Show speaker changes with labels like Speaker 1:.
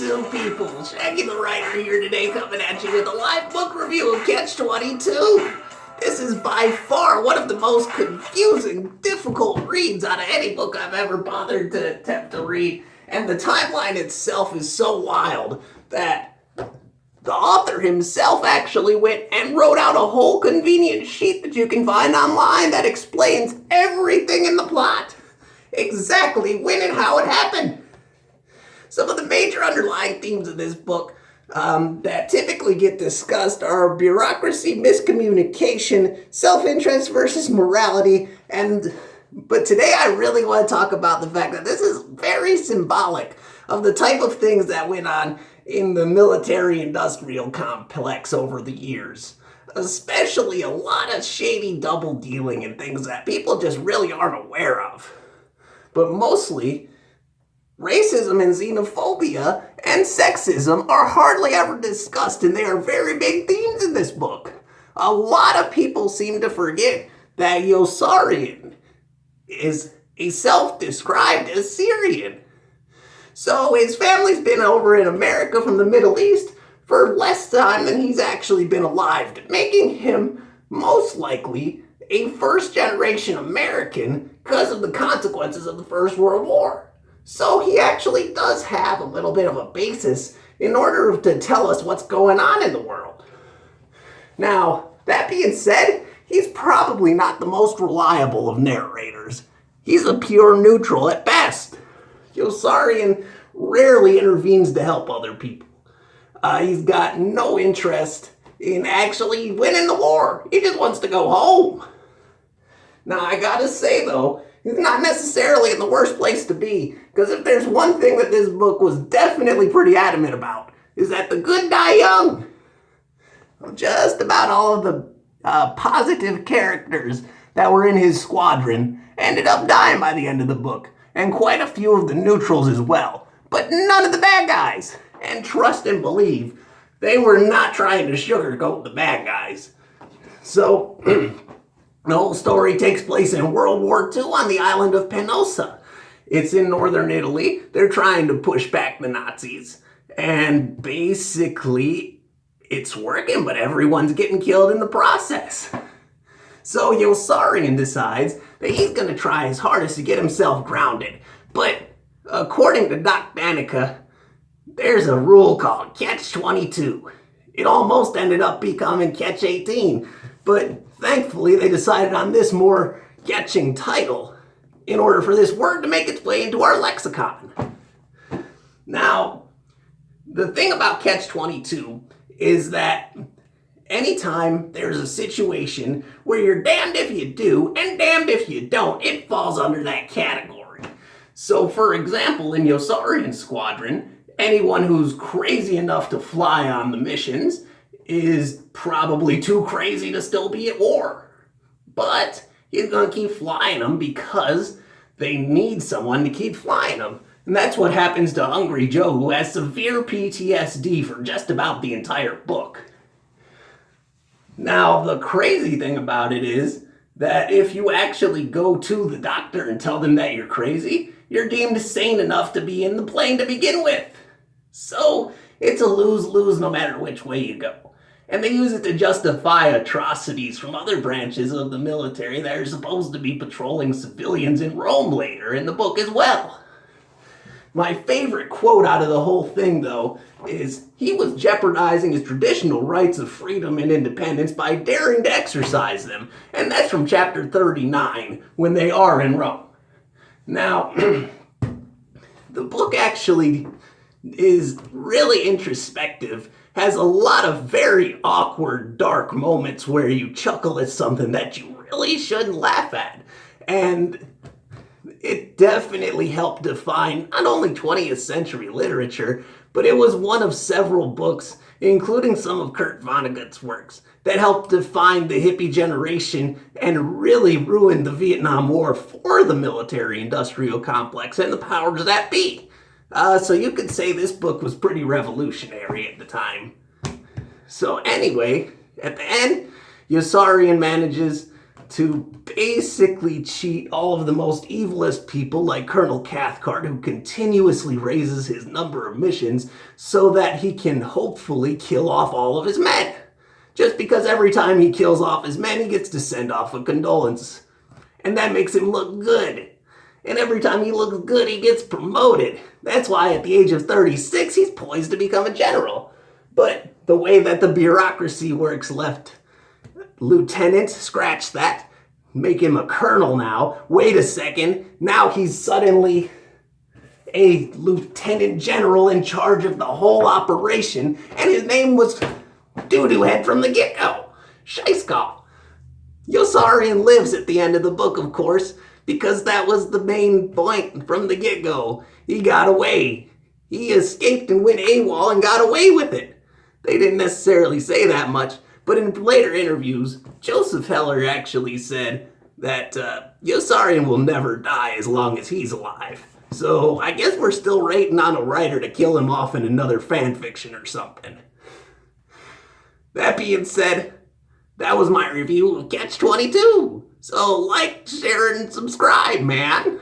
Speaker 1: Zoo people, Shaggy the Writer here today, coming at you with a live book review of Catch-22. This is by far one of the most confusing, difficult reads out of any book I've ever bothered to attempt to read, and the timeline itself is so wild that the author himself actually went and wrote out a whole convenient sheet that you can find online that explains everything in the plot, exactly when and how it happened. Some of the major underlying themes of this book that typically get discussed are bureaucracy, miscommunication, self-interest versus morality, but today I really want to talk about the fact that this is very symbolic of the type of things that went on in the military-industrial complex over the years. Especially a lot of shady double-dealing and things that people just really aren't aware of. But mostly, racism and xenophobia and sexism are hardly ever discussed, and they are very big themes in this book. A lot of people seem to forget that Yossarian is a self-described Assyrian. So his family's been over in America from the Middle East for less time than he's actually been alive, making him most likely a first-generation American because of the consequences of the First World War. So he actually does have a little bit of a basis in order to tell us what's going on in the world. Now, that being said, he's probably not the most reliable of narrators. He's a pure neutral at best. Yossarian rarely intervenes to help other people. He's got no interest in actually winning the war. He just wants to go home. Now, I gotta say, though, he's not necessarily in the worst place to be, because if there's one thing that this book was definitely pretty adamant about, is that the good die young. Just about all of the positive characters that were in his squadron ended up dying by the end of the book, and quite a few of the neutrals as well, but none of the bad guys. And trust and believe, they were not trying to sugarcoat the bad guys. So, the whole story takes place in World War II on the island of Penosa. It's in northern Italy. They're trying to push back the Nazis. And basically, it's working, but everyone's getting killed in the process. So Yossarian decides that he's going to try his hardest to get himself grounded. But according to Doc Danica, there's a rule called Catch-22. It almost ended up becoming Catch-18, but thankfully they decided on this more catching title in order for this word to make its way into our lexicon. Now, the thing about Catch-22 is that anytime there's a situation where you're damned if you do and damned if you don't, it falls under that category. So, for example, in Yossarian's squadron, anyone who's crazy enough to fly on the missions is probably too crazy to still be at war. But he's going to keep flying them because they need someone to keep flying them. And that's what happens to Hungry Joe, who has severe PTSD for just about the entire book. Now, the crazy thing about it is that if you actually go to the doctor and tell them that you're crazy, you're deemed sane enough to be in the plane to begin with. So, it's a lose-lose no matter which way you go. And they use it to justify atrocities from other branches of the military that are supposed to be patrolling civilians in Rome later in the book as well. My favorite quote out of the whole thing, though, is he was jeopardizing his traditional rights of freedom and independence by daring to exercise them. And that's from chapter 39, when they are in Rome. Now, the book actually is really introspective, has a lot of very awkward, dark moments where you chuckle at something that you really shouldn't laugh at. And it definitely helped define not only 20th century literature, but it was one of several books, including some of Kurt Vonnegut's works, that helped define the hippie generation and really ruined the Vietnam War for the military-industrial complex and the powers that be. So you could say this book was pretty revolutionary at the time. So anyway, at the end, Yossarian manages to basically cheat all of the most evilest people like Colonel Cathcart, who continuously raises his number of missions so that he can hopefully kill off all of his men. Just because every time he kills off his men, he gets to send off a condolence. And that makes him look good. And every time he looks good, he gets promoted. That's why at the age of 36, he's poised to become a general. But the way that the bureaucracy works left lieutenant, scratch that, make him a colonel now. Wait a second, now he's suddenly a lieutenant general in charge of the whole operation, and his name was Doo-Doo Head from the get-go. Scheisskopf. Yossarian lives at the end of the book, of course, because that was the main point from the get-go. He got away. He escaped and went AWOL and got away with it. They didn't necessarily say that much, but in later interviews, Joseph Heller actually said that Yossarian will never die as long as he's alive. So I guess we're still waiting on a writer to kill him off in another fan fiction or something. That being said, that was my review of Catch 22. So like, share, and subscribe, man.